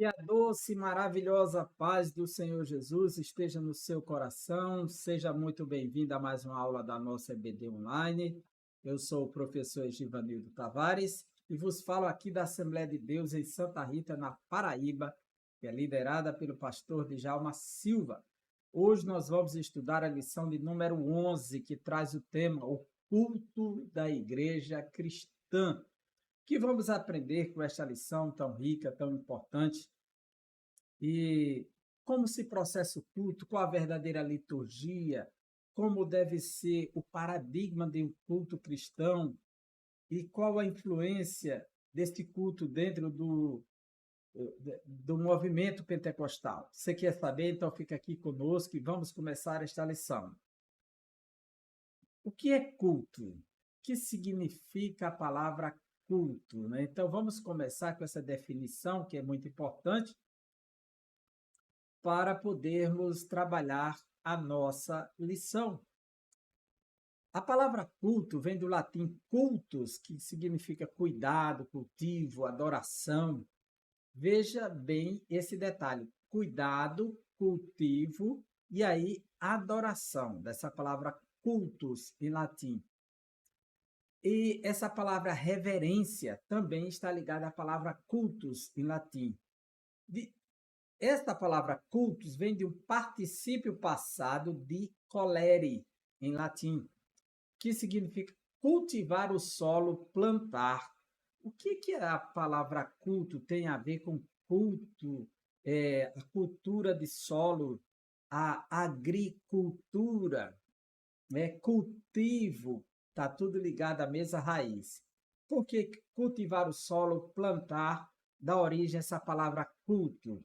Que a doce e maravilhosa paz do Senhor Jesus esteja no seu coração. Seja muito bem-vindo a mais uma aula da nossa EBD Online. Eu sou o professor Egivanildo Tavares e vos falo aqui da Assembleia de Deus em Santa Rita, na Paraíba, que é liderada pelo pastor Djalma Silva. Hoje nós vamos estudar a lição de número 11, que traz o tema O Culto da Igreja Cristã. Que vamos aprender com esta lição tão rica, tão importante, e como se processa o culto, qual a verdadeira liturgia, como deve ser o paradigma de um culto cristão e qual a influência deste culto dentro do movimento pentecostal. Você quer saber? Então fica aqui conosco e vamos começar esta lição. O que é culto? O que significa a palavra culto, né? Então vamos começar com essa definição que é muito importante para podermos trabalhar a nossa lição. A palavra culto vem do latim cultus, que significa cuidado, cultivo, adoração. Veja bem esse detalhe: cuidado, cultivo e aí adoração, dessa palavra cultus em latim. E essa palavra reverência também está ligada à palavra cultus em latim. Esta palavra cultus vem de um particípio passado de colere, em latim, que significa cultivar o solo, plantar. O que a palavra culto tem a ver com culto, a cultura de solo, a agricultura, cultivo, está tudo ligado à mesma raiz. Por que cultivar o solo, plantar, dá origem a essa palavra culto?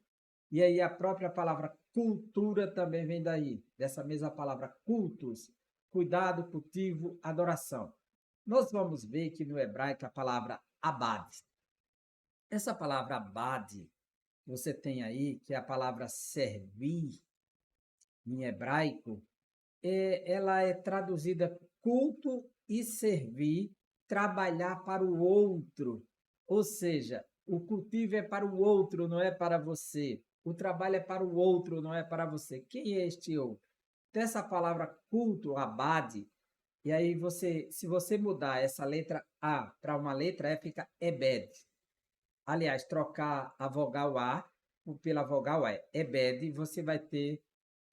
E aí a própria palavra cultura também vem daí, dessa mesma palavra cultus, cuidado, cultivo, adoração. Nós vamos ver que no hebraico a palavra abad. Essa palavra abad, que você tem aí, que é a palavra servir em hebraico, ela é traduzida culto e servir, trabalhar para o outro. Ou seja, o cultivo é para o outro, não é para você. O trabalho é para o outro, não é para você. Quem é este outro? Dessa palavra culto, abade, e aí se você mudar essa letra A para uma letra E, fica ebed. Aliás, trocar a vogal A pela vogal E, ebed, você vai ter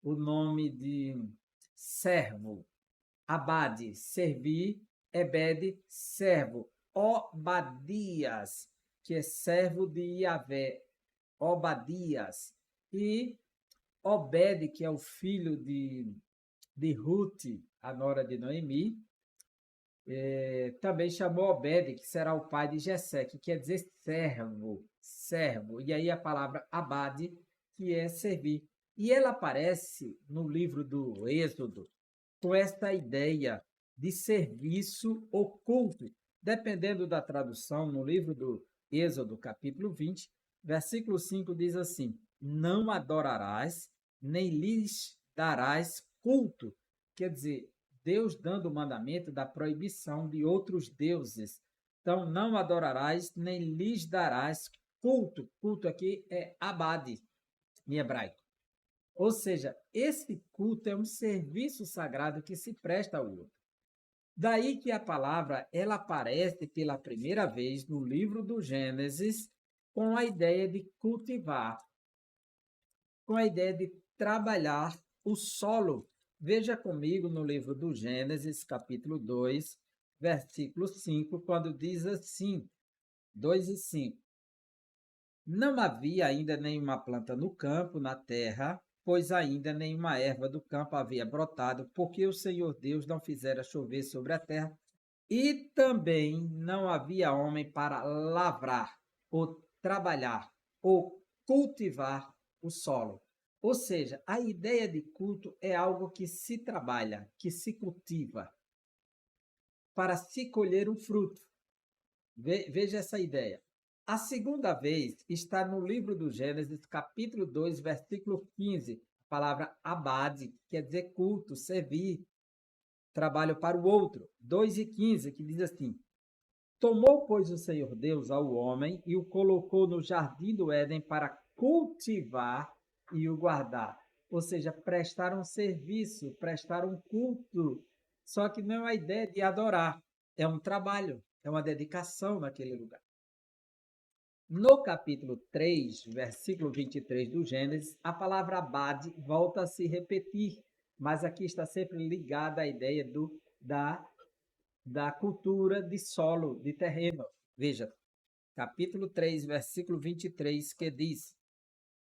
o nome de servo, abade, servir, ebed, servo, Obadias, que é servo de Iavé, Obadias, e Obed, que é o filho de Ruth, a nora de Noemi, também chamou Obed, que será o pai de Jessé, que quer dizer servo, servo. E aí a palavra abade, que é servir. E ela aparece no livro do Êxodo com esta ideia de serviço oculto. Dependendo da tradução, no livro do Êxodo, capítulo 20, versículo 5 diz assim: Não adorarás, nem lhes darás culto. Quer dizer, Deus dando o mandamento da proibição de outros deuses. Então, não adorarás, nem lhes darás culto. Culto aqui é abade, em hebraico. Ou seja, esse culto é um serviço sagrado que se presta ao outro. Daí que a palavra ela aparece pela primeira vez no livro do Gênesis com a ideia de cultivar, com a ideia de trabalhar o solo. Veja comigo no livro do Gênesis, capítulo 2, versículo 5, quando diz assim, 2 e 5. Não havia ainda nenhuma planta no campo, na terra, pois ainda nenhuma erva do campo havia brotado, porque o Senhor Deus não fizera chover sobre a terra, e também não havia homem para lavrar, ou trabalhar, ou cultivar o solo. Ou seja, a ideia de culto é algo que se trabalha, que se cultiva, para se colher um fruto. Veja essa ideia. A segunda vez está no livro do Gênesis, capítulo 2, versículo 15. A palavra abade, que quer dizer culto, servir, trabalho para o outro. 2 e 15, que diz assim: Tomou, pois, o Senhor Deus ao homem e o colocou no jardim do Éden para cultivar e o guardar. Ou seja, prestar um serviço, prestar um culto. Só que não é uma ideia de adorar, é um trabalho, é uma dedicação naquele lugar. No capítulo 3, versículo 23 do Gênesis, a palavra abade volta a se repetir, mas aqui está sempre ligada à ideia da cultura de solo, de terreno. Veja, capítulo 3, versículo 23, que diz: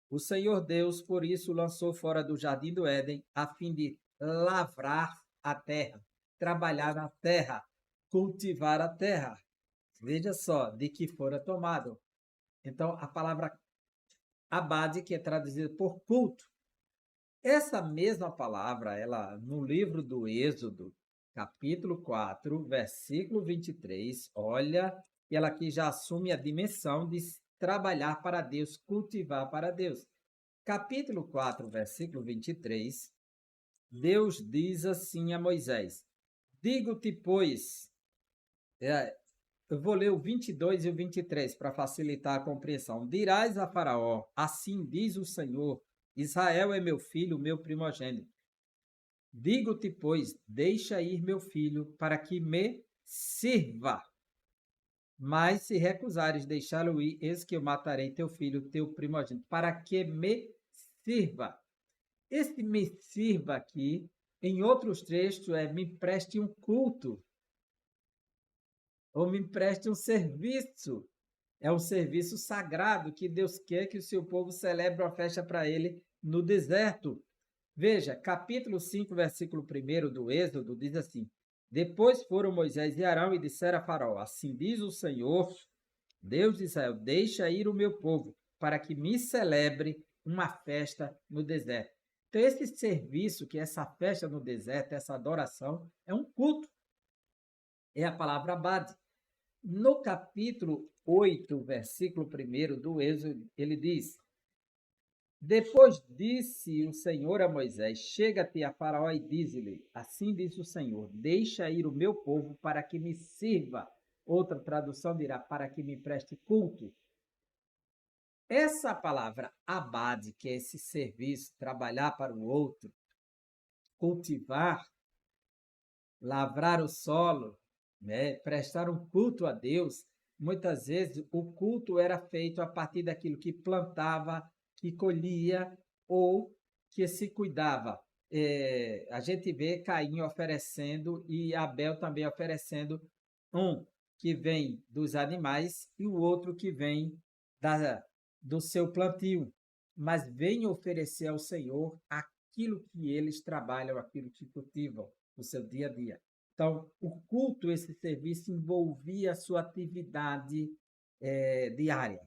O Senhor Deus, por isso, lançou fora do jardim do Éden, a fim de lavrar a terra, trabalhar na terra, cultivar a terra. Veja só, de que fora tomado. Então, a palavra abade, que é traduzida por culto, essa mesma palavra, ela no livro do Êxodo, capítulo 4, versículo 23, olha, e ela aqui já assume a dimensão de trabalhar para Deus, cultivar para Deus. Capítulo 4, versículo 23, Deus diz assim a Moisés: Digo-te, pois, eu vou ler o 22 e o 23 para facilitar a compreensão. Dirás a Faraó: Assim diz o Senhor, Israel é meu filho, meu primogênito. Digo-te, pois, deixa ir meu filho, para que me sirva. Mas se recusares deixá-lo ir, eis que eu matarei teu filho, teu primogênito, para que me sirva. Esse me sirva aqui, em outros textos, é me preste um culto, ou me preste um serviço. É um serviço sagrado que Deus quer que o seu povo celebre uma festa para ele no deserto. Veja, capítulo 5, versículo 1 do Êxodo, diz assim: Depois foram Moisés e Arão e disseram a Faraó: Assim diz o Senhor, Deus de Israel, deixa ir o meu povo, para que me celebre uma festa no deserto. Então, esse serviço, que é essa festa no deserto, essa adoração, é um culto. É a palavra abade. No capítulo 8, versículo 1 do Êxodo, ele diz: Depois disse o Senhor a Moisés: Chega-te a Faraó e dize-lhe: Assim diz o Senhor: Deixa ir o meu povo para que me sirva. Outra tradução dirá: para que me preste culto. Essa palavra abade, que é esse serviço, trabalhar para o outro, cultivar, lavrar o solo, né, prestar um culto a Deus, muitas vezes o culto era feito a partir daquilo que plantava, que colhia ou que se cuidava. A gente vê Caim oferecendo e Abel também oferecendo, um que vem dos animais e o outro que vem do seu plantio, mas vem oferecer ao Senhor aquilo que eles trabalham, aquilo que cultivam no seu dia a dia. Então, o culto, esse serviço, envolvia a sua atividade diária.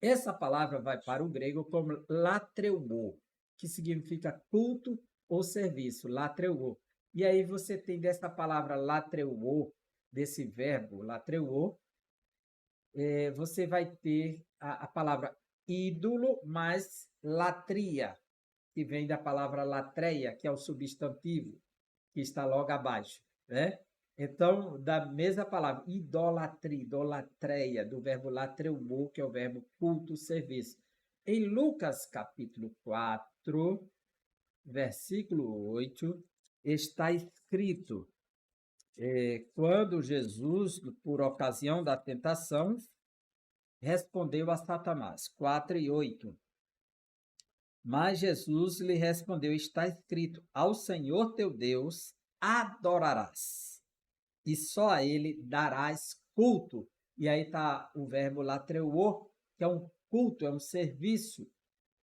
Essa palavra vai para o grego como latreuo, que significa culto ou serviço, latreuo. E aí você tem dessa palavra latreuo, desse verbo latreuo, você vai ter a palavra ídolo mais latria, que vem da palavra latreia, que é o substantivo, que está logo abaixo, né? Então, da mesma palavra, idolatria, idolatreia, do verbo latreuo, que é o verbo culto, serviço. Em Lucas, capítulo 4, versículo 8, está escrito, quando Jesus, por ocasião da tentação, respondeu a Satanás, 4 e 8. Mas Jesus lhe respondeu: Está escrito, ao Senhor teu Deus adorarás, e só a ele darás culto. E aí está o verbo latreuo, que é um culto, é um serviço.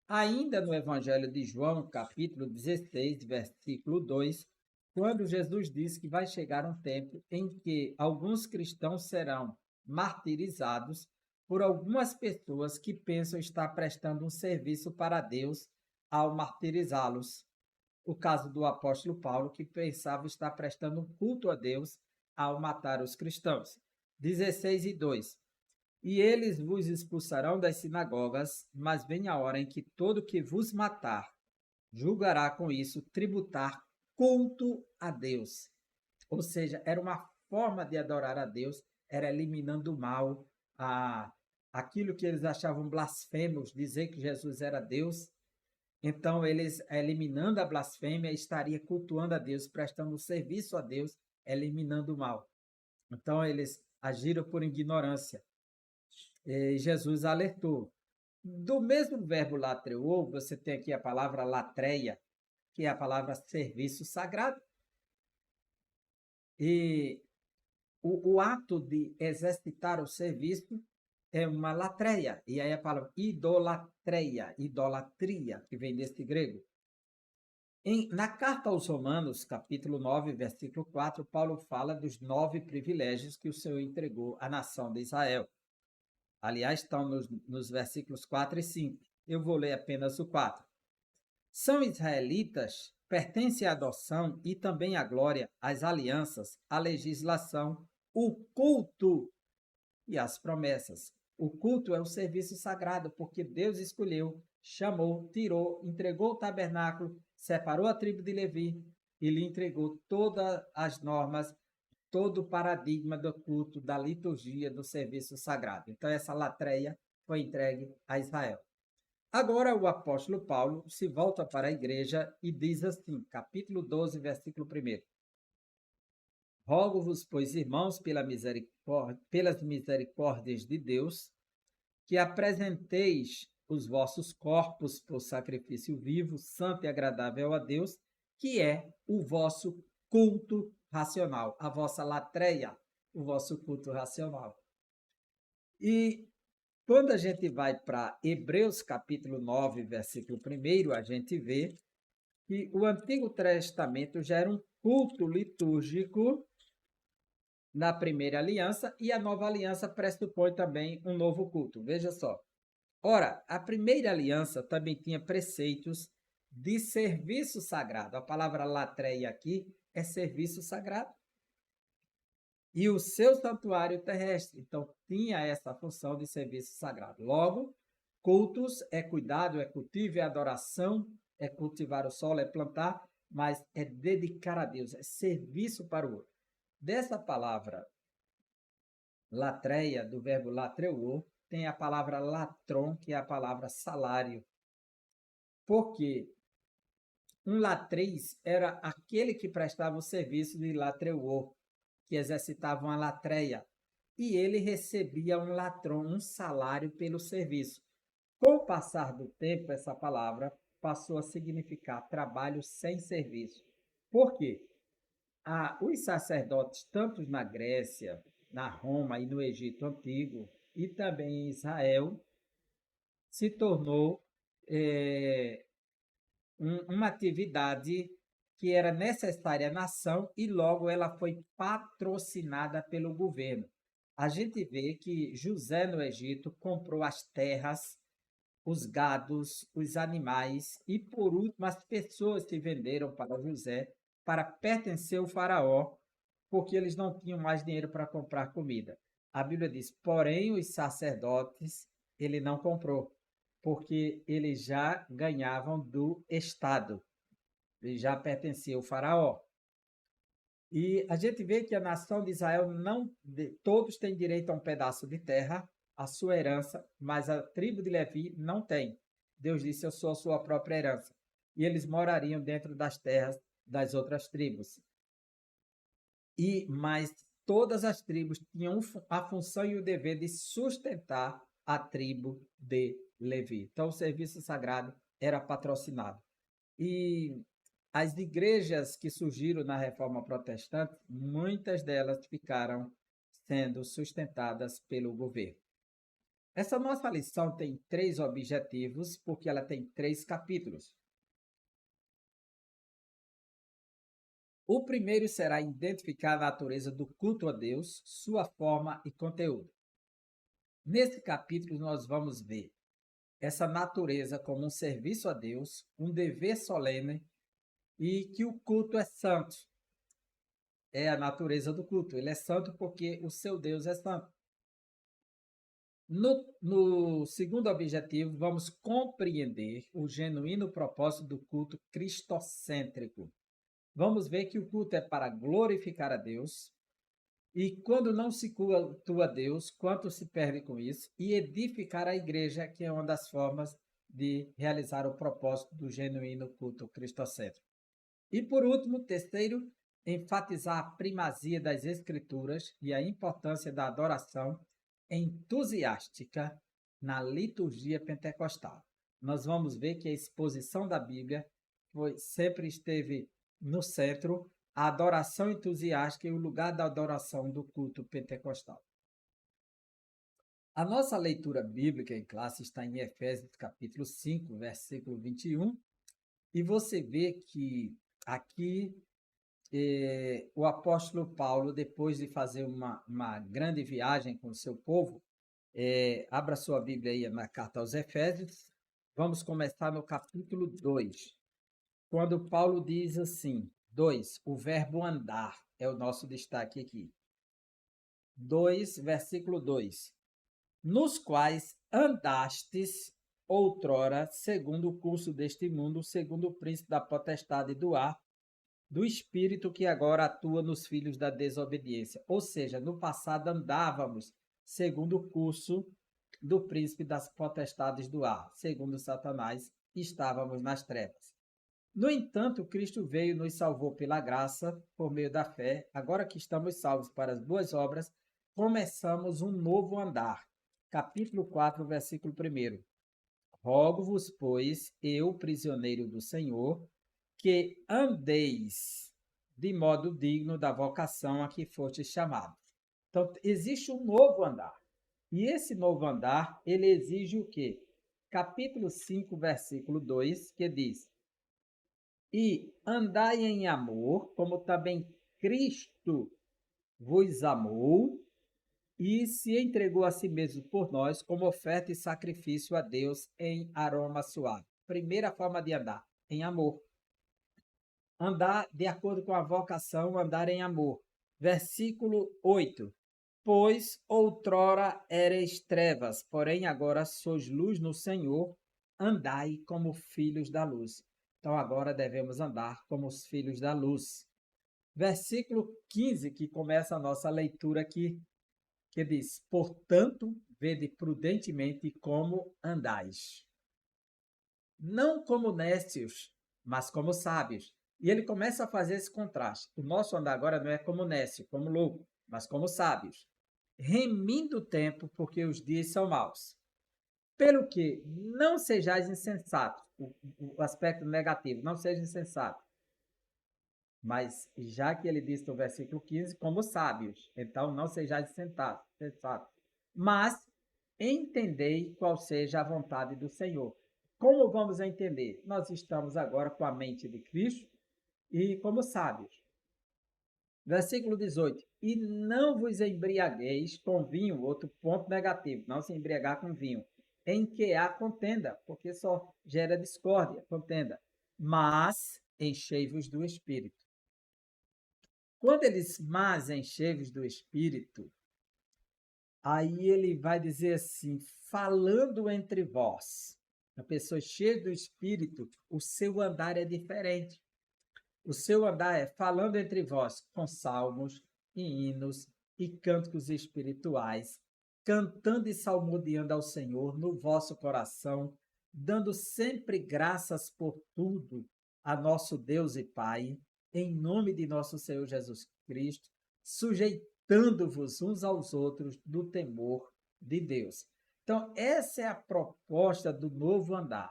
Ainda no Evangelho de João, capítulo 16, versículo 2, quando Jesus disse que vai chegar um tempo em que alguns cristãos serão martirizados por algumas pessoas que pensam estar prestando um serviço para Deus ao martirizá-los. O caso do apóstolo Paulo, que pensava estar prestando um culto a Deus ao matar os cristãos. 16 e 2. E eles vos expulsarão das sinagogas, mas vem a hora em que todo que vos matar julgará com isso tributar culto a Deus. Ou seja, era uma forma de adorar a Deus, era eliminando o mal, aquilo que eles achavam blasfemos, dizer que Jesus era Deus. Então, eles, eliminando a blasfêmia, estaria cultuando a Deus, prestando serviço a Deus, eliminando o mal. Então, eles agiram por ignorância. E Jesus alertou. Do mesmo verbo latreou, você tem aqui a palavra latreia, que é a palavra serviço sagrado. E o ato de exercitar o serviço é uma latreia. E aí a palavra idolatreia, idolatria, que vem deste grego. Na carta aos Romanos, capítulo 9, versículo 4, Paulo fala dos 9 privilégios que o Senhor entregou à nação de Israel. Aliás, estão nos versículos 4 e 5. Eu vou ler apenas o 4. São israelitas, pertencem à adoção e também à glória, às alianças, à legislação, o culto e as promessas. O culto é o serviço sagrado, porque Deus escolheu, chamou, tirou, entregou o tabernáculo, separou a tribo de Levi e lhe entregou todas as normas, todo o paradigma do culto, da liturgia, do serviço sagrado. Então, essa latreia foi entregue a Israel. Agora, o apóstolo Paulo se volta para a igreja e diz assim, capítulo 12, versículo 1. Rogo-vos, pois, irmãos, pelas misericórdias de Deus, que apresenteis os vossos corpos por sacrifício vivo, santo e agradável a Deus, que é o vosso culto racional, a vossa latreia, o vosso culto racional. E quando a gente vai para Hebreus capítulo 9, versículo 1, a gente vê que o Antigo Testamento já era um culto litúrgico na primeira aliança e a nova aliança pressupõe também um novo culto. Veja só. Ora, a primeira aliança também tinha preceitos de serviço sagrado. A palavra latreia aqui é serviço sagrado. E o seu santuário terrestre, então, tinha essa função de serviço sagrado. Logo, cultos é cuidado, é cultivo, é adoração, é cultivar o solo, é plantar, mas é dedicar a Deus, é serviço para o outro. Dessa palavra latreia, do verbo latreuo, tem a palavra latron, que é a palavra salário. Porque um latriz era aquele que prestava o serviço de latreuo, que exercitava uma latreia, e ele recebia um latron, um salário pelo serviço. Com o passar do tempo, essa palavra passou a significar trabalho sem serviço. Por quê? Os sacerdotes, tanto na Grécia, na Roma e no Egito Antigo, e também em Israel, se tornou uma atividade que era necessária à nação e logo ela foi patrocinada pelo governo. A gente vê que José no Egito comprou as terras, os gados, os animais e, por último, as pessoas se venderam para José para pertencer ao faraó, porque eles não tinham mais dinheiro para comprar comida. A Bíblia diz, porém, os sacerdotes ele não comprou, porque eles já ganhavam do Estado, eles já pertenciam ao faraó. E a gente vê que a nação de Israel todos têm direito a um pedaço de terra, a sua herança, mas a tribo de Levi não tem. Deus disse: eu sou a sua própria herança. E eles morariam dentro das terras das outras tribos. Mas todas as tribos tinham a função e o dever de sustentar a tribo de Levi. Então, o serviço sagrado era patrocinado. E as igrejas que surgiram na Reforma Protestante, muitas delas ficaram sendo sustentadas pelo governo. Essa nossa lição tem 3 objetivos, porque ela tem 3 capítulos. O primeiro será identificar a natureza do culto a Deus, sua forma e conteúdo. Nesse capítulo, nós vamos ver essa natureza como um serviço a Deus, um dever solene e que o culto é santo. É a natureza do culto. Ele é santo porque o seu Deus é santo. No segundo objetivo, vamos compreender o genuíno propósito do culto cristocêntrico. Vamos ver que o culto é para glorificar a Deus, E quando não se cultua a Deus, quanto se perde com isso? E edificar a igreja, que é uma das formas de realizar o propósito do genuíno culto cristocêntrico. E por último, terceiro, enfatizar a primazia das escrituras e a importância da adoração entusiástica na liturgia pentecostal. Nós vamos ver que a exposição da Bíblia sempre esteve no centro, a adoração entusiástica e o lugar da adoração do culto pentecostal. A nossa leitura bíblica em classe está em Efésios capítulo 5, versículo 21, e você vê que aqui o apóstolo Paulo, depois de fazer uma grande viagem com o seu povo, abra sua Bíblia aí na carta aos Efésios, vamos começar no capítulo 2, quando Paulo diz assim, 2, o verbo andar é o nosso destaque aqui. 2, versículo 2. Nos quais andastes outrora, segundo o curso deste mundo, segundo o príncipe da potestade do ar, do espírito que agora atua nos filhos da desobediência. Ou seja, no passado andávamos segundo o curso do príncipe das potestades do ar, segundo Satanás, estávamos nas trevas. No entanto, Cristo veio e nos salvou pela graça, por meio da fé. Agora que estamos salvos para as boas obras, começamos um novo andar. Capítulo 4, versículo 1. Rogo-vos, pois, eu, prisioneiro do Senhor, que andeis de modo digno da vocação a que fostes chamados. Então, existe um novo andar. E esse novo andar, ele exige o quê? Capítulo 5, versículo 2, que diz: E andai em amor, como também Cristo vos amou e se entregou a si mesmo por nós como oferta e sacrifício a Deus em aroma suave. Primeira forma de andar, em amor. Andar de acordo com a vocação, andar em amor. Versículo 8. Pois outrora erais trevas, porém agora sois luz no Senhor, andai como filhos da luz. Então agora devemos andar como os filhos da luz. Versículo 15, que começa a nossa leitura aqui, que diz: Portanto, vede prudentemente como andais. Não como nécios, mas como sábios. E ele começa a fazer esse contraste. O nosso andar agora não é como nécio, como louco, mas como sábios. Remindo o tempo, porque os dias são maus. Pelo que não sejais insensatos, o aspecto negativo, não seja insensato. Mas já que ele diz no versículo 15, como sábios, então não sejais insensatos. Mas entendei qual seja a vontade do Senhor. Como vamos entender? Nós estamos agora com a mente de Cristo e como sábios. Versículo 18. E não vos embriagueis com vinho, outro ponto negativo, não se embriagar com vinho, em que há contenda, porque só gera discórdia, contenda. Mas enchei-vos do Espírito. Quando ele diz, mas enchei-vos do Espírito, aí ele vai dizer assim, falando entre vós. A pessoa cheia do Espírito, o seu andar é diferente. O seu andar é falando entre vós com salmos e hinos e cânticos espirituais, cantando e salmodiando ao Senhor no vosso coração, dando sempre graças por tudo a nosso Deus e Pai, em nome de nosso Senhor Jesus Cristo, sujeitando-vos uns aos outros no temor de Deus. Então, essa é a proposta do novo andar.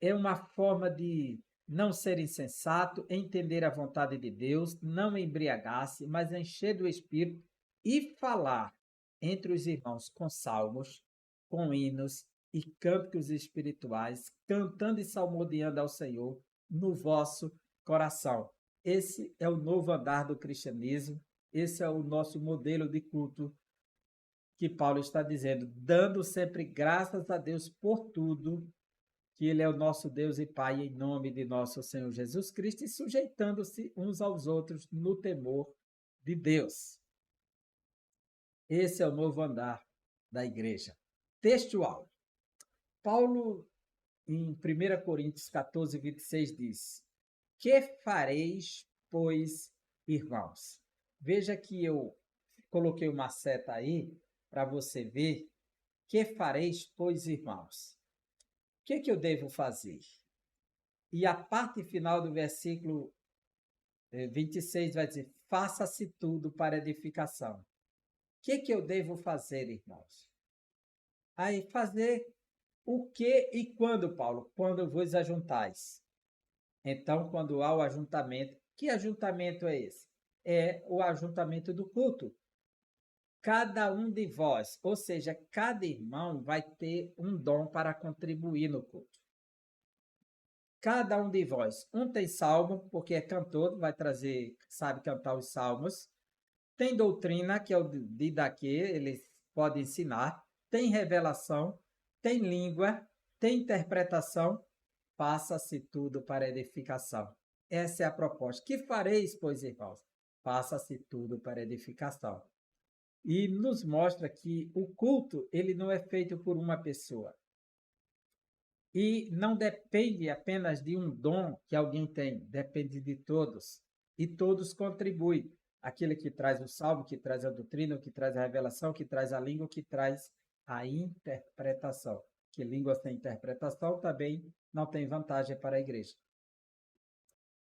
É uma forma de não ser insensato, entender a vontade de Deus, não embriagar-se, mas encher do Espírito e falar entre os irmãos com salmos, com hinos e cânticos espirituais, cantando e salmodiando ao Senhor no vosso coração. Esse é o novo andar do cristianismo, esse é o nosso modelo de culto que Paulo está dizendo, dando sempre graças a Deus por tudo, que Ele é o nosso Deus e Pai, em nome de nosso Senhor Jesus Cristo, e sujeitando-se uns aos outros no temor de Deus. Esse é o novo andar da igreja. Textual. Paulo, em 1 Coríntios 14, 26, diz: Que fareis, pois, irmãos? Veja que eu coloquei uma seta aí para você ver. Que fareis, pois, irmãos? O que eu devo fazer? E a parte final do versículo 26 vai dizer: faça-se tudo para edificação. O que eu devo fazer, irmãos? Aí, fazer o que e quando, Paulo? Quando vos ajuntais. Então, quando há o ajuntamento, que ajuntamento é esse? É o ajuntamento do culto. Cada um de vós, ou seja, cada irmão vai ter um dom para contribuir no culto. Cada um de vós. Um tem salmo, porque é cantor, vai trazer, sabe cantar os salmos. Tem doutrina, que é o de daqui, ele pode ensinar. Tem revelação, tem língua, tem interpretação. Faça-se tudo para edificação. Essa é a proposta. Que fareis, pois, irmãos? Faça-se tudo para edificação. E nos mostra que o culto ele não é feito por uma pessoa. E não depende apenas de um dom que alguém tem, depende de todos. E todos contribuem. Aquele que traz o salmo, que traz a doutrina, que traz a revelação, que traz a língua, que traz a interpretação. Que língua sem interpretação também não tem vantagem para a igreja.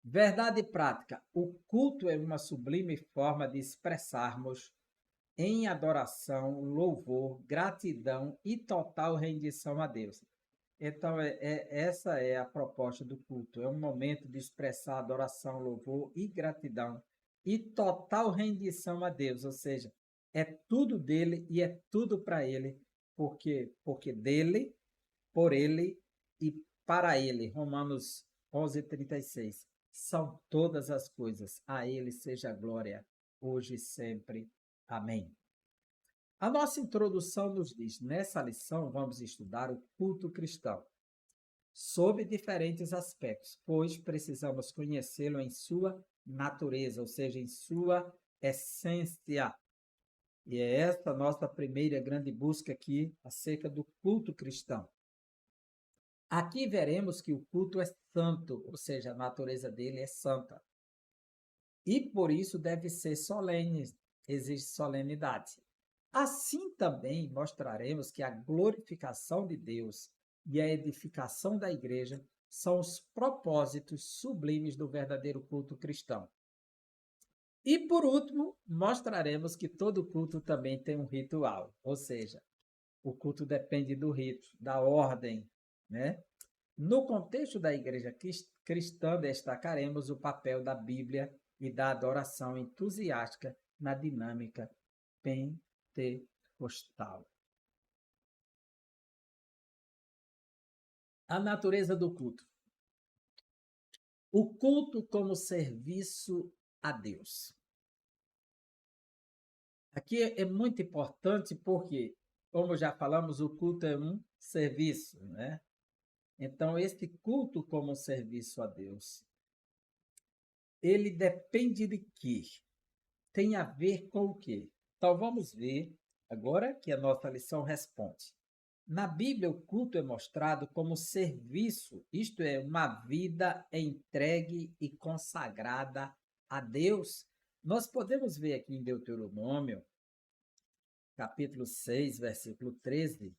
Verdade prática. O culto é uma sublime forma de expressarmos em adoração, louvor, gratidão e total rendição a Deus. Então, essa é a proposta do culto. É um momento de expressar adoração, louvor e gratidão e total rendição a Deus. Ou seja, é tudo dele e é tudo para ele, porque dele, por ele e para ele. Romanos 11:36. São todas as coisas. A ele seja a glória, hoje e sempre. Amém. A nossa introdução nos diz, nessa lição vamos estudar o culto cristão, sob diferentes aspectos, pois precisamos conhecê-lo em sua natureza, ou seja, em sua essência. E é esta a nossa primeira grande busca aqui acerca do culto cristão. Aqui veremos que o culto é santo, ou seja, a natureza dele é santa. E por isso deve ser solene, existe solenidade. Assim também mostraremos que a glorificação de Deus e a edificação da igreja são os propósitos sublimes do verdadeiro culto cristão. E por último, mostraremos que todo culto também tem um ritual, ou seja, o culto depende do rito, da ordem, né? No contexto da igreja cristã, destacaremos o papel da Bíblia e da adoração entusiástica na dinâmica pentecostal. A natureza do culto. O culto como serviço a Deus. Aqui é muito importante porque, como já falamos, o culto é um serviço, né? Então, este culto como serviço a Deus, ele depende de quê? Tem a ver com o quê? Então, vamos ver agora que a nossa lição responde. Na Bíblia, o culto é mostrado como serviço, isto é, uma vida entregue e consagrada a Deus. Nós podemos ver aqui em Deuteronômio, capítulo 6, versículo 13,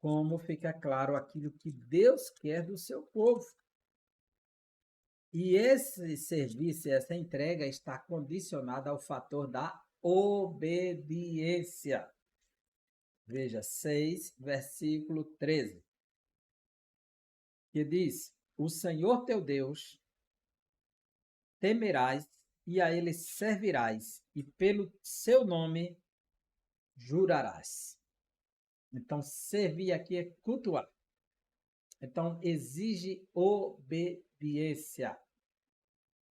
como fica claro aquilo que Deus quer do seu povo. E esse serviço, essa entrega está condicionada ao fator da obediência. Veja, 6, versículo 13, que diz: o Senhor teu Deus temerás e a ele servirás, e pelo seu nome jurarás. Então, servir aqui é cultuar. Então, exige obediência.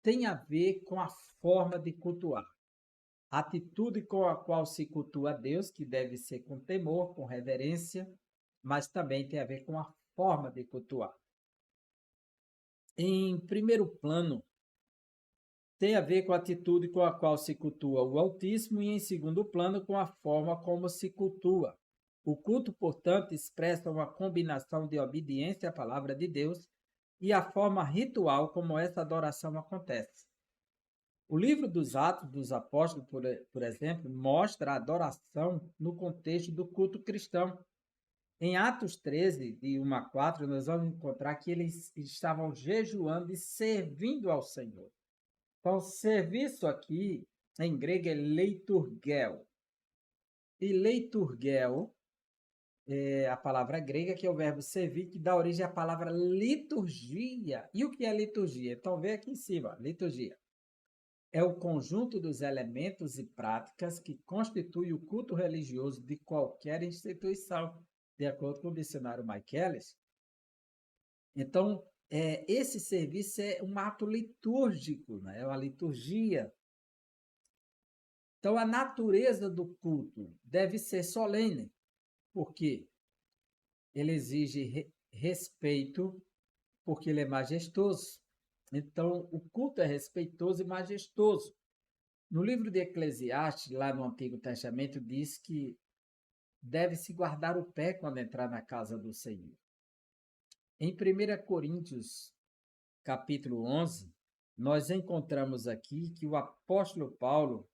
Tem a ver com a forma de cultuar. A atitude com a qual se cultua a Deus, que deve ser com temor, com reverência, mas também tem a ver com a forma de cultuar. Em primeiro plano, tem a ver com a atitude com a qual se cultua o Altíssimo e, em segundo plano, com a forma como se cultua. O culto, portanto, expressa uma combinação de obediência à palavra de Deus e a forma ritual como essa adoração acontece. O livro dos Atos dos Apóstolos, por exemplo, mostra a adoração no contexto do culto cristão. Em Atos 13, de 1 a 4, nós vamos encontrar que eles estavam jejuando e servindo ao Senhor. Então, serviço aqui, em grego, é leiturgel. E leiturgel é a palavra grega, que é o verbo servir, que dá origem à palavra liturgia. E o que é liturgia? Então, vê aqui em cima, liturgia. É o conjunto dos elementos e práticas que constitui o culto religioso de qualquer instituição, de acordo com o missionário Michaelis. Então, esse serviço é um ato litúrgico, né? É uma liturgia. Então, a natureza do culto deve ser solene, porque ele exige respeito, porque ele é majestoso. Então, o culto é respeitoso e majestoso. No livro de Eclesiastes, lá no Antigo Testamento, diz que deve-se guardar o pé quando entrar na casa do Senhor. Em 1 Coríntios, capítulo 11, nós encontramos aqui que o apóstolo Paulo,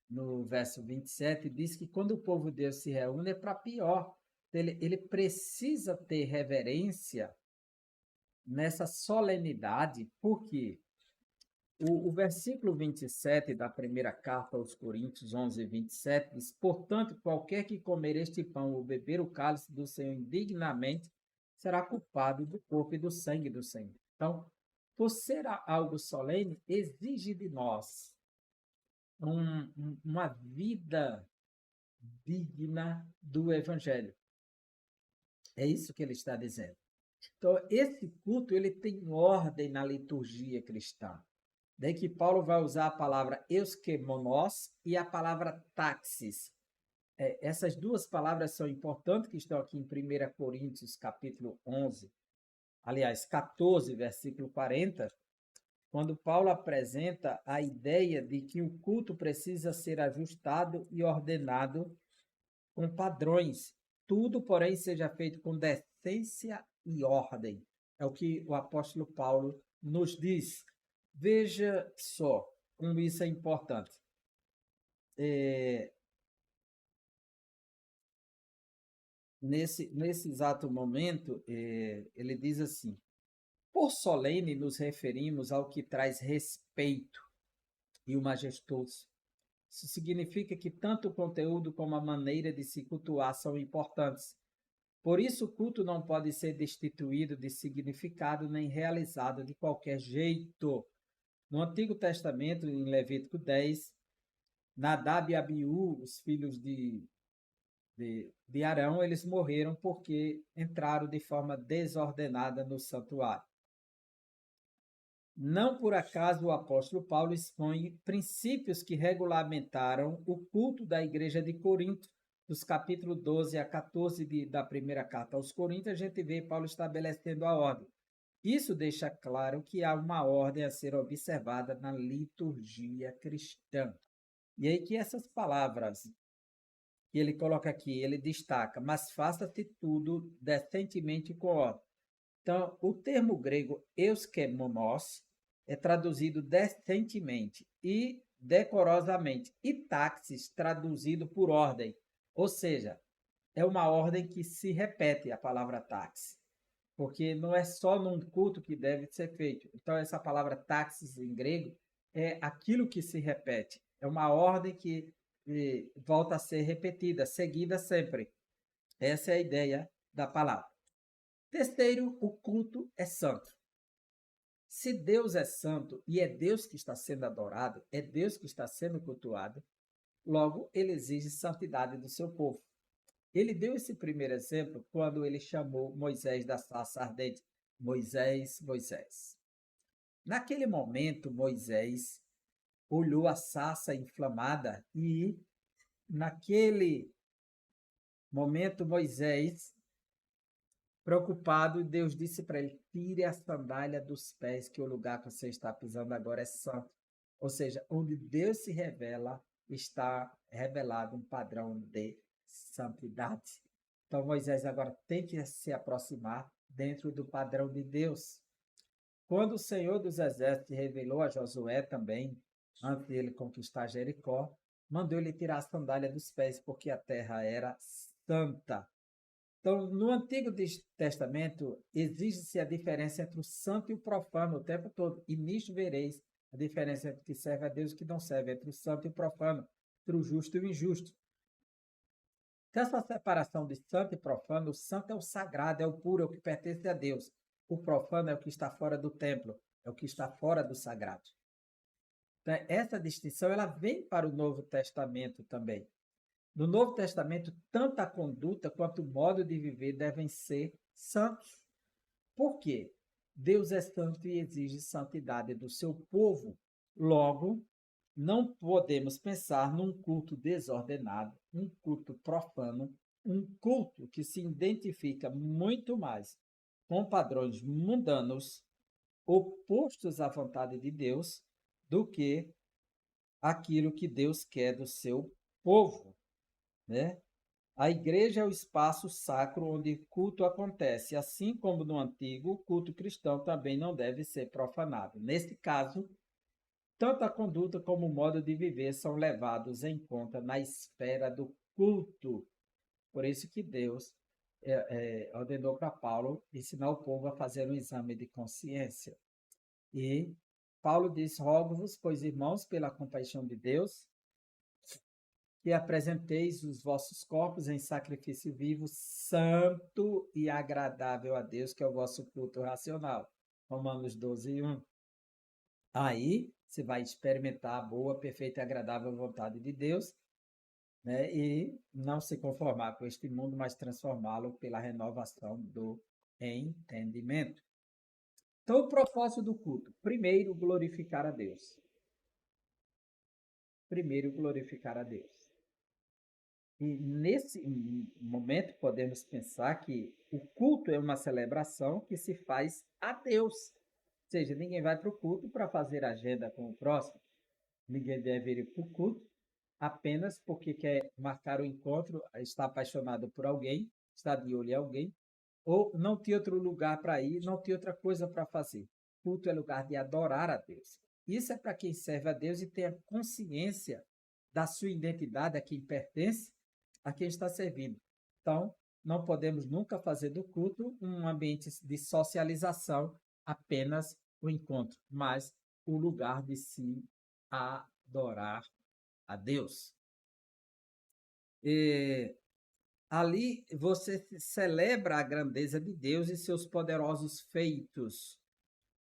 no verso 27, diz que quando o povo de Deus se reúne é para pior. Ele precisa ter reverência nessa solenidade, porque o versículo 27 da primeira carta aos Coríntios 11, 27 diz: portanto, qualquer que comer este pão ou beber o cálice do Senhor indignamente será culpado do corpo e do sangue do Senhor. Então, por ser algo solene, exige de nós uma vida digna do Evangelho. É isso que ele está dizendo. Então, esse culto ele tem ordem na liturgia cristã. Daí que Paulo vai usar a palavra euskemomos e a palavra taxis. Essas duas palavras são importantes, que estão aqui em 1 Coríntios, capítulo 11, aliás, 14, versículo 40, quando Paulo apresenta a ideia de que o culto precisa ser ajustado e ordenado com padrões. Tudo, porém, seja feito com decência e ordem. É o que o apóstolo Paulo nos diz. Veja só como isso é importante. Nesse exato momento, ele diz assim: por solene nos referimos ao que traz respeito e o majestoso. Isso significa que tanto o conteúdo como a maneira de se cultuar são importantes. Por isso, o culto não pode ser destituído de significado nem realizado de qualquer jeito. No Antigo Testamento, em Levítico 10, Nadab e Abiú, os filhos de Arão, eles morreram porque entraram de forma desordenada no santuário. Não por acaso o apóstolo Paulo expõe princípios que regulamentaram o culto da igreja de Corinto. Dos capítulos 12 a 14 da primeira carta aos Coríntios, a gente vê Paulo estabelecendo a ordem. Isso deixa claro que há uma ordem a ser observada na liturgia cristã. E aí que essas palavras que ele coloca aqui, ele destaca: mas faça-se tudo decentemente com ordem. Então, o termo grego euskemomos é traduzido decentemente e decorosamente, e taxis traduzido por ordem, ou seja, é uma ordem que se repete a palavra táxi, porque não é só num culto que deve ser feito. Então, essa palavra táxis em grego é aquilo que se repete, é uma ordem que volta a ser repetida, seguida sempre. Essa é a ideia da palavra. Terceiro, o culto é santo. Se Deus é santo e é Deus que está sendo adorado, é Deus que está sendo cultuado, logo ele exige santidade do seu povo. Ele deu esse primeiro exemplo quando ele chamou Moisés da sarça ardente. Moisés, Moisés. Naquele momento, Moisés olhou a sarça inflamada e, naquele momento, Moisés, preocupado, Deus disse para ele: tire a sandália dos pés, que o lugar que você está pisando agora é santo. Ou seja, onde Deus se revela, está revelado um padrão de santidade. Então, Moisés agora tem que se aproximar dentro do padrão de Deus. Quando o Senhor dos Exércitos revelou a Josué também antes de ele conquistar Jericó, mandou ele tirar a sandália dos pés, porque a terra era santa. Então, no Antigo Testamento, exige-se a diferença entre o santo e o profano o tempo todo. E nisto vereis a diferença entre o que serve a Deus e o que não serve, entre o santo e o profano, entre o justo e o injusto. Então, essa separação de santo e profano, o santo é o sagrado, é o puro, é o que pertence a Deus. O profano é o que está fora do templo, é o que está fora do sagrado. Então, essa distinção ela vem para o Novo Testamento também. No Novo Testamento, tanto a conduta quanto o modo de viver devem ser santos. Por quê? Deus é santo e exige santidade do seu povo. Logo, não podemos pensar num culto desordenado, um culto profano, um culto que se identifica muito mais com padrões mundanos, opostos à vontade de Deus, do que aquilo que Deus quer do seu povo, né? A igreja é o espaço sacro onde culto acontece, assim como no antigo, o culto cristão também não deve ser profanado. Nesse caso, tanto a conduta como o modo de viver são levados em conta na esfera do culto. Por isso que Deus ordenou para Paulo ensinar o povo a fazer um exame de consciência. E Paulo diz: rogo-vos, pois irmãos, pela compaixão de Deus, que apresenteis os vossos corpos em sacrifício vivo, santo e agradável a Deus, que é o vosso culto racional. Romanos 12, 1. Aí você vai experimentar a boa, perfeita e agradável vontade de Deus, né? E não se conformar com este mundo, mas transformá-lo pela renovação do entendimento. Então, o propósito do culto: primeiro, glorificar a Deus. Primeiro, glorificar a Deus. E nesse momento podemos pensar que o culto é uma celebração que se faz a Deus. Ou seja, ninguém vai para o culto para fazer agenda com o próximo. Ninguém deve ir para o culto apenas porque quer marcar o encontro, está apaixonado por alguém, está de olho em alguém, ou não tem outro lugar para ir, não tem outra coisa para fazer. Culto é lugar de adorar a Deus. Isso é para quem serve a Deus e tem a consciência da sua identidade, a quem pertence, a quem está servindo. Então, não podemos nunca fazer do culto um ambiente de socialização, apenas o encontro, mas o lugar de se adorar a Deus. E ali você celebra a grandeza de Deus e seus poderosos feitos.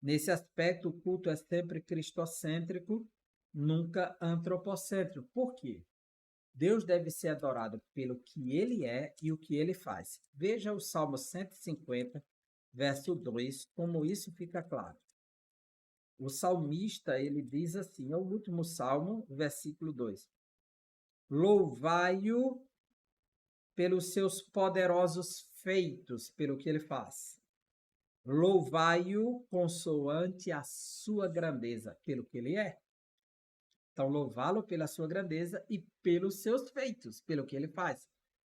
Nesse aspecto, o culto é sempre cristocêntrico, nunca antropocêntrico. Por quê? Deus deve ser adorado pelo que ele é e o que ele faz. Veja o Salmo 150, verso 2, como isso fica claro. O salmista, ele diz assim, é o último salmo, versículo 2. Louvai-o pelos seus poderosos feitos, pelo que ele faz. Louvai-o consoante a sua grandeza, pelo que ele é. Então, louvá-lo pela sua grandeza e pelos seus feitos, pelo que ele faz.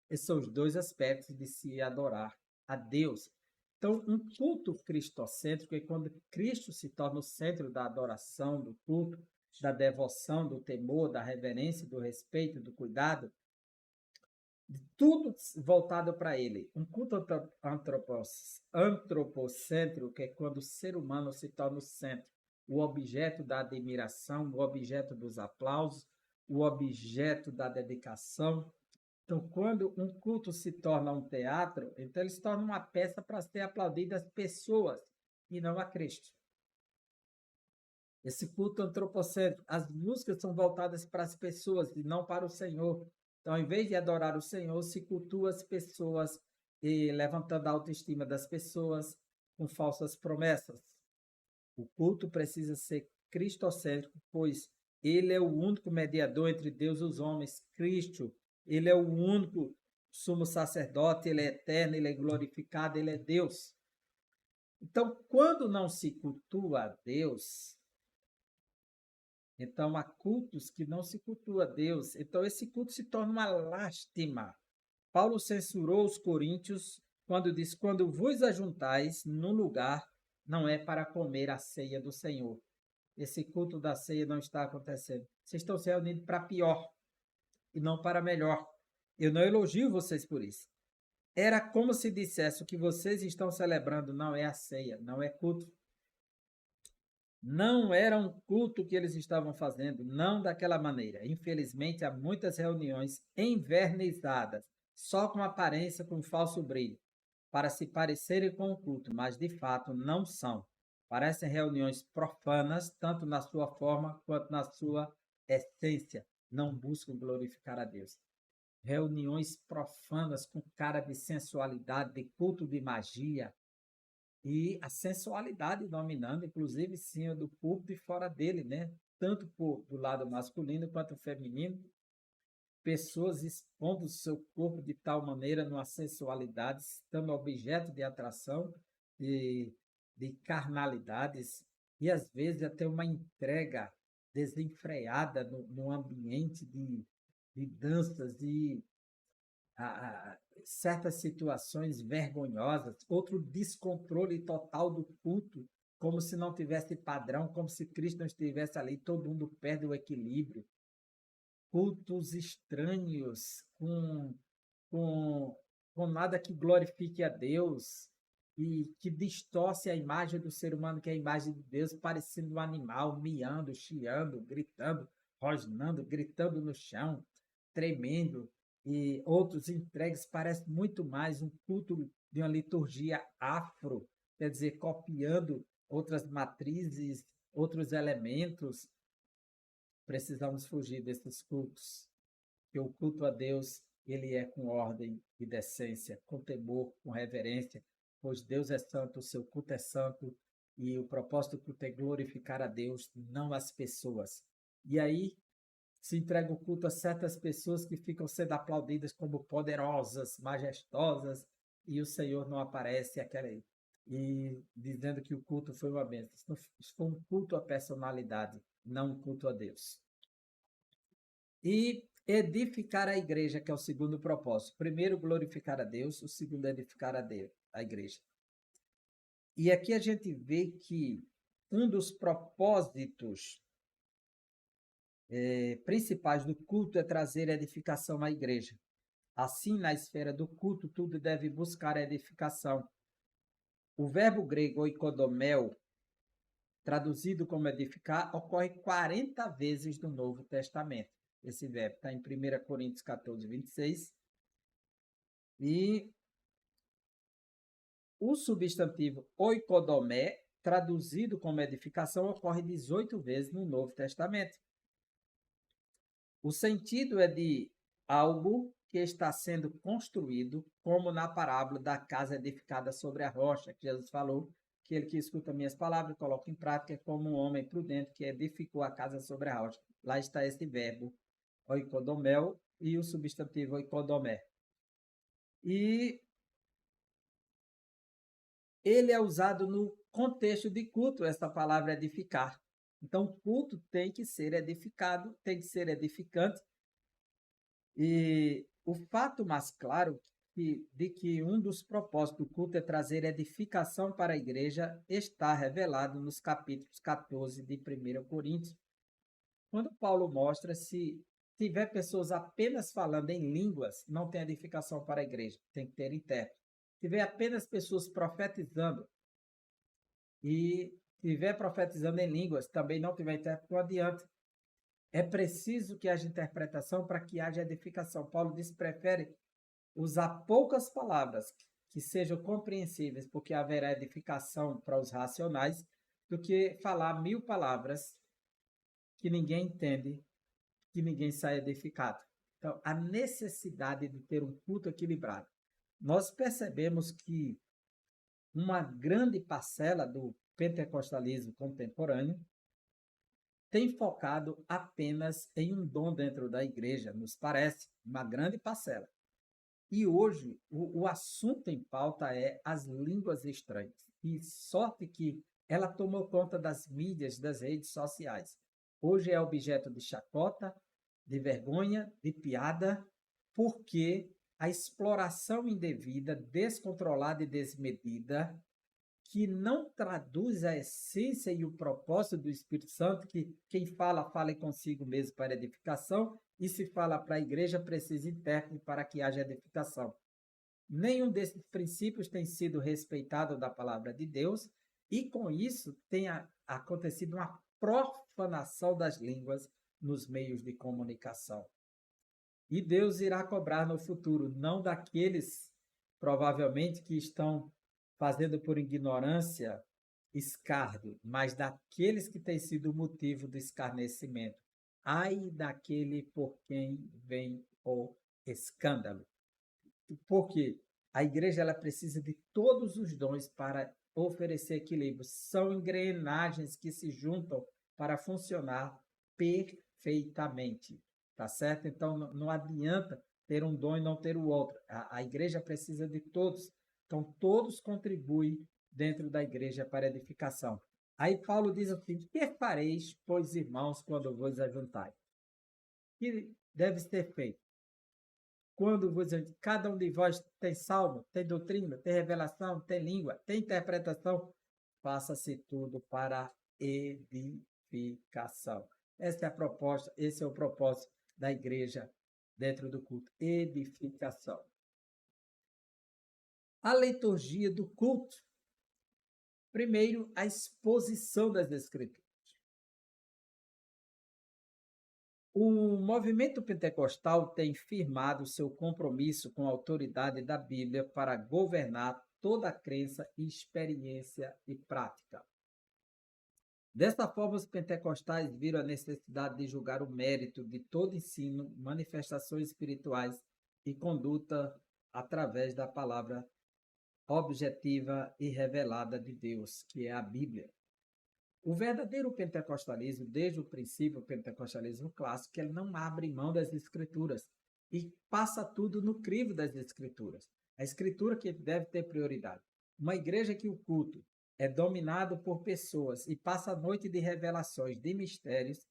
Esses são os dois aspectos de se adorar a Deus. Então, um culto cristocêntrico é quando Cristo se torna o centro da adoração, do culto, da devoção, do temor, da reverência, do respeito, do cuidado, de tudo voltado para ele. Um culto antropocêntrico é quando o ser humano se torna o centro, o objeto da admiração, o objeto dos aplausos, o objeto da dedicação. Então, quando um culto se torna um teatro, então ele se torna uma peça para ser aplaudida às pessoas e não a Cristo. Esse culto antropocêntrico, as músicas são voltadas para as pessoas e não para o Senhor. Então, ao invés de adorar o Senhor, se cultua as pessoas e levantando a autoestima das pessoas com falsas promessas. O culto precisa ser cristocêntrico, pois ele é o único mediador entre Deus e os homens, Cristo. Ele é o único sumo sacerdote, ele é eterno, ele é glorificado, ele é Deus. Então, quando não se cultua a Deus, então há cultos que não se cultua a Deus. Então, esse culto se torna uma lástima. Paulo censurou os coríntios quando diz: quando vos ajuntais num lugar, não é para comer a ceia do Senhor. esse culto da ceia não está acontecendo? Vocês estão se reunindo para pior e não para melhor. Eu não elogio vocês por isso. Era como se dissesse: o que vocês estão celebrando não é a ceia, não é culto. Não era um culto que eles estavam fazendo, não daquela maneira. Infelizmente, há muitas reuniões envernizadas, só com aparência, com falso brilho, para se parecerem com o culto, mas de fato não são. Parecem reuniões profanas, tanto na sua forma quanto na sua essência. Não buscam glorificar a Deus. Reuniões profanas com cara de sensualidade, de culto de magia, e a sensualidade dominando, inclusive, sim, do púlpito e fora dele, né? Tanto do lado masculino quanto feminino, pessoas expondo o seu corpo de tal maneira numa sensualidade, estando objeto de atração, de, de carnalidades, e às vezes até uma entrega desenfreada no ambiente de danças, certas situações vergonhosas, outro descontrole total do culto, como se não tivesse padrão, como se Cristo não estivesse ali, todo mundo perde o equilíbrio. Cultos estranhos, com, com nada que glorifique a Deus e que distorce a imagem do ser humano, que é a imagem de Deus, parecendo um animal, miando, chiando, gritando, rosnando, gritando no chão, tremendo, e outros entregues. Parece muito mais um culto de uma liturgia afro, quer dizer, copiando outras matrizes, outros elementos. Precisamos fugir desses cultos, que o culto a Deus ele é com ordem e decência, com temor, com reverência, pois Deus é santo, o seu culto é santo, e o propósito do culto é glorificar a Deus, não as pessoas. E aí se entrega o culto a certas pessoas que ficam sendo aplaudidas como poderosas, majestosas, e o Senhor não aparece aquela aí, e dizendo que o culto foi uma bênção. Isso foi um culto à personalidade, não um culto a Deus. E edificar a igreja, que é o segundo propósito. Primeiro, glorificar a Deus, o segundo, edificar a Deus, a igreja. E aqui a gente vê que um dos propósitos principais do culto é trazer edificação à igreja. Assim, na esfera do culto, tudo deve buscar edificação. O verbo grego oikodomel, traduzido como edificar, ocorre 40 vezes no Novo Testamento. Esse verbo está em 1 Coríntios 14, 26. E o substantivo oikodomé, traduzido como edificação, ocorre 18 vezes no Novo Testamento. O sentido é de algo que está sendo construído, como na parábola da casa edificada sobre a rocha, que Jesus falou, que ele que escuta minhas palavras e coloca em prática é como um homem prudente que edificou a casa sobre a rocha. Lá está esse verbo, oikodomel, e o substantivo oikodomé. E ele é usado no contexto de culto, essa palavra edificar. Então, o culto tem que ser edificado, tem que ser edificante. E o fato mais claro de que um dos propósitos do culto é trazer edificação para a igreja está revelado nos capítulos 14 de 1 Coríntios, quando Paulo mostra se tiver pessoas apenas falando em línguas, não tem edificação para a igreja, tem que ter intérprete. Se tiver apenas pessoas profetizando e tiver profetizando em línguas, também não tiver intérprete, não adianta. É preciso que haja interpretação para que haja edificação. Paulo diz que prefere usar poucas palavras que sejam compreensíveis, porque haverá edificação para os racionais, do que falar 1000 palavras que ninguém entende, que ninguém sai edificado. Então, a necessidade de ter um culto equilibrado. Nós percebemos que uma grande parcela do pentecostalismo contemporâneo tem focado apenas em um dom dentro da igreja, nos parece, uma grande parcela. E hoje o assunto em pauta é as línguas estranhas. E sorte que ela tomou conta das mídias, das redes sociais. Hoje é objeto de chacota, de vergonha, de piada, porque a exploração indevida, descontrolada e desmedida que não traduz a essência e o propósito do Espírito Santo, que quem fala, fale consigo mesmo para edificação, e se fala para a igreja, precisa intérprete para que haja edificação. Nenhum desses princípios tem sido respeitado da palavra de Deus, e com isso tem acontecido uma profanação das línguas nos meios de comunicação. E Deus irá cobrar no futuro, não daqueles, provavelmente, que estão fazendo por ignorância escárnio, mas daqueles que têm sido o motivo do escarnecimento. Ai daquele por quem vem o escândalo. Porque a igreja ela precisa de todos os dons para oferecer equilíbrio. São engrenagens que se juntam para funcionar perfeitamente. Tá certo? Então, não adianta ter um dom e não ter o outro. A igreja precisa de todos. Então, todos contribuem dentro da igreja para a edificação. Aí Paulo diz assim, que fareis, pois, irmãos, quando vos ajuntais? Que deve ser feito? Quando cada um de vós tem salmo, tem doutrina, tem revelação, tem língua, tem interpretação, faça-se tudo para edificação. Essa é a proposta, esse é o propósito da igreja dentro do culto, edificação. A liturgia do culto. Primeiro, a exposição das Escrituras. O movimento pentecostal tem firmado seu compromisso com a autoridade da Bíblia para governar toda a crença, experiência e prática. Desta forma, os pentecostais viram a necessidade de julgar o mérito de todo ensino, manifestações espirituais e conduta através da palavra objetiva e revelada de Deus, que é a Bíblia. O verdadeiro pentecostalismo, desde o princípio, o pentecostalismo clássico, ele não abre mão das escrituras e passa tudo no crivo das escrituras. A escritura que deve ter prioridade. Uma igreja que o culto é dominado por pessoas e passa a noite de revelações, de mistérios,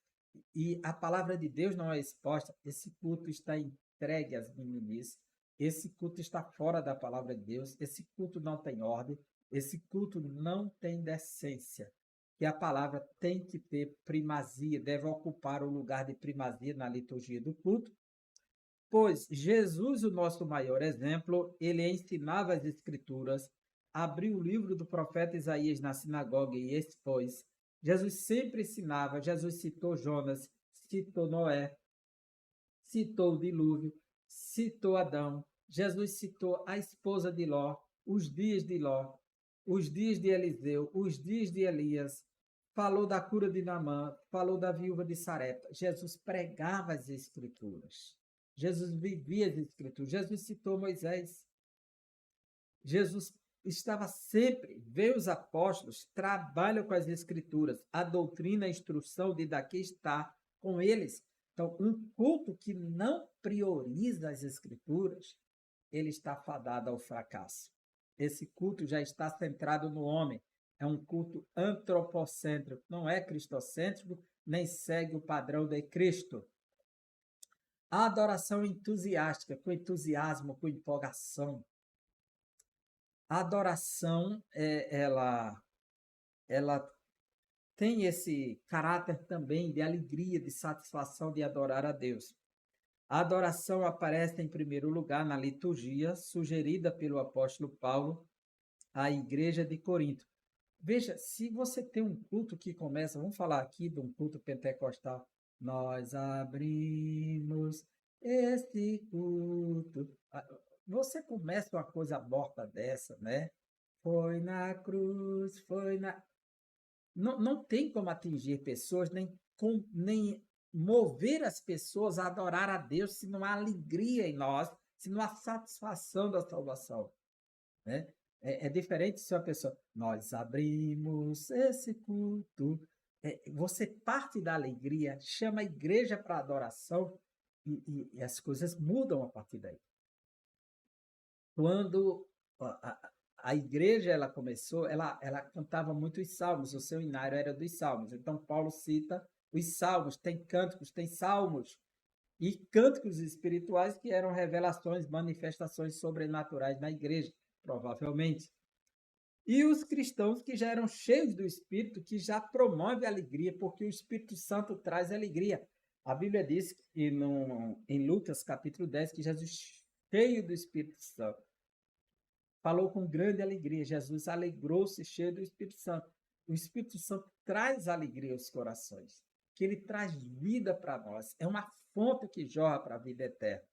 e a palavra de Deus não é exposta, esse culto está entregue às meninices, esse culto está fora da palavra de Deus, esse culto não tem ordem, esse culto não tem decência. Que a palavra tem que ter primazia, deve ocupar o lugar de primazia na liturgia do culto, pois Jesus, o nosso maior exemplo, ele ensinava as escrituras, abriu o livro do profeta Isaías na sinagoga e expôs. Jesus sempre ensinava, Jesus citou Jonas, citou Noé, citou o dilúvio, citou Adão, Jesus citou a esposa de Ló, os dias de Ló, os dias de Eliseu, os dias de Elias, falou da cura de Naamã, falou da viúva de Sarepta. Jesus pregava as escrituras. Jesus vivia as escrituras. Jesus citou Moisés. Jesus estava sempre, vê os apóstolos, trabalham com as escrituras, a doutrina, a instrução de daqui está com eles. Então, um culto que não prioriza as escrituras, ele está fadado ao fracasso. Esse culto já está centrado no homem. É um culto antropocêntrico, não é cristocêntrico, nem segue o padrão de Cristo. A adoração entusiástica, com entusiasmo, com empolgação. A adoração, ela tem esse caráter também de alegria, de satisfação de adorar a Deus. A adoração aparece em primeiro lugar na liturgia sugerida pelo apóstolo Paulo à igreja de Corinto. Veja, se você tem um culto que começa, vamos falar aqui de um culto pentecostal, nós abrimos esse culto. Você começa uma coisa morta dessa, né? Foi na cruz, foi na... Não tem como atingir pessoas, nem mover as pessoas a adorar a Deus se não há alegria em nós, se não há satisfação da salvação, né? É diferente se a pessoa, nós abrimos esse culto. Você parte da alegria, chama a igreja para adoração e as coisas mudam a partir daí. Quando a igreja ela começou, ela cantava muitos salmos, o seu inário era dos salmos. Então, Paulo cita os salmos, tem cânticos, tem salmos e cânticos espirituais que eram revelações, manifestações sobrenaturais na igreja, provavelmente. E os cristãos que já eram cheios do Espírito, que já promove a alegria, porque o Espírito Santo traz alegria. A Bíblia diz que em Lucas capítulo 10 que Jesus, cheio do Espírito Santo, falou com grande alegria. Jesus alegrou-se cheio do Espírito Santo. O Espírito Santo traz alegria aos corações, que ele traz vida para nós. É uma fonte que jorra para a vida eterna.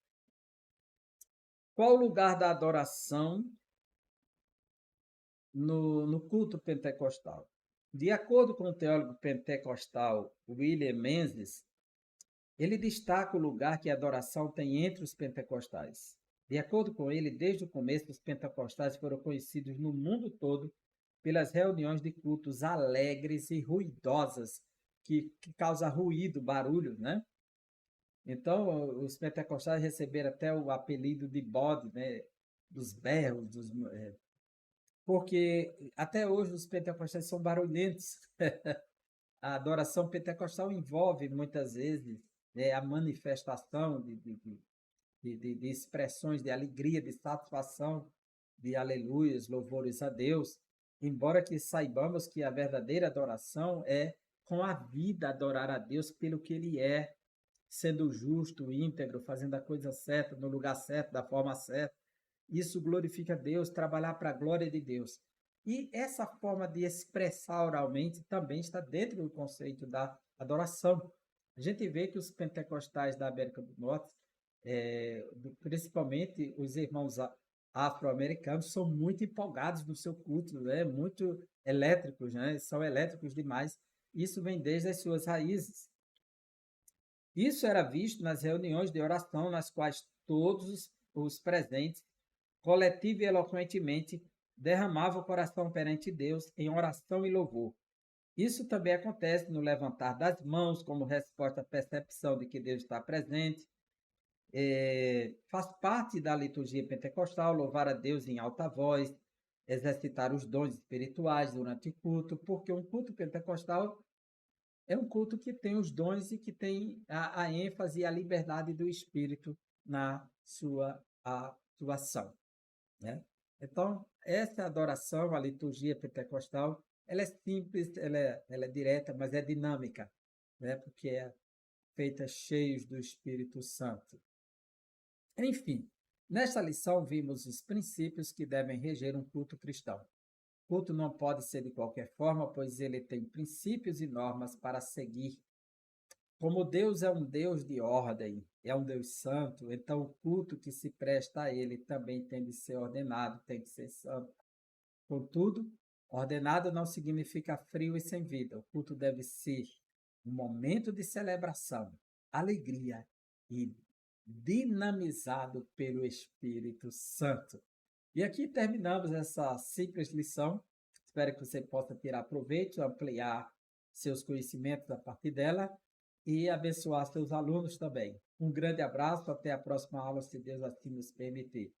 Qual o lugar da adoração no culto pentecostal? De acordo com o teólogo pentecostal William Menzies, ele destaca o lugar que a adoração tem entre os pentecostais. De acordo com ele, desde o começo, os pentecostais foram conhecidos no mundo todo pelas reuniões de cultos alegres e ruidosas, que causam ruído, barulho, né? Então, os pentecostais receberam até o apelido de bode, né? Dos berros, porque até hoje os pentecostais são barulhentos. A adoração pentecostal envolve, muitas vezes, a manifestação de expressões de alegria, de satisfação, de aleluias, louvores a Deus, embora que saibamos que a verdadeira adoração é com a vida adorar a Deus pelo que Ele é, sendo justo, íntegro, fazendo a coisa certa, no lugar certo, da forma certa. Isso glorifica a Deus, trabalhar para a glória de Deus. E essa forma de expressar oralmente também está dentro do conceito da adoração. A gente vê que os pentecostais da América do Norte, principalmente os irmãos afro-americanos, são muito empolgados no seu culto, né? Muito elétricos, né? São elétricos demais. Isso vem desde as suas raízes. Isso era visto nas reuniões de oração, nas quais todos os presentes, coletivo e eloquentemente, derramavam o coração perante Deus em oração e louvor. Isso também acontece no levantar das mãos, como resposta à percepção de que Deus está presente. Faz parte da liturgia pentecostal louvar a Deus em alta voz, exercitar os dons espirituais durante o culto, porque um culto pentecostal é um culto que tem os dons e que tem a ênfase e a liberdade do Espírito na sua atuação, né? Então, essa adoração, a liturgia pentecostal, ela é simples, ela é direta, mas é dinâmica, né? Porque é feita cheios do Espírito Santo. Enfim, nesta lição vimos os princípios que devem reger um culto cristão. O culto não pode ser de qualquer forma, pois ele tem princípios e normas para seguir. Como Deus é um Deus de ordem, é um Deus santo, então o culto que se presta a ele também tem de ser ordenado, tem de ser santo. Contudo, ordenado não significa frio e sem vida. O culto deve ser um momento de celebração, alegria e dinamizado pelo Espírito Santo. E aqui terminamos essa simples lição. Espero que você possa tirar proveito, ampliar seus conhecimentos a partir dela e abençoar seus alunos também. Um grande abraço, até a próxima aula, se Deus assim nos permitir.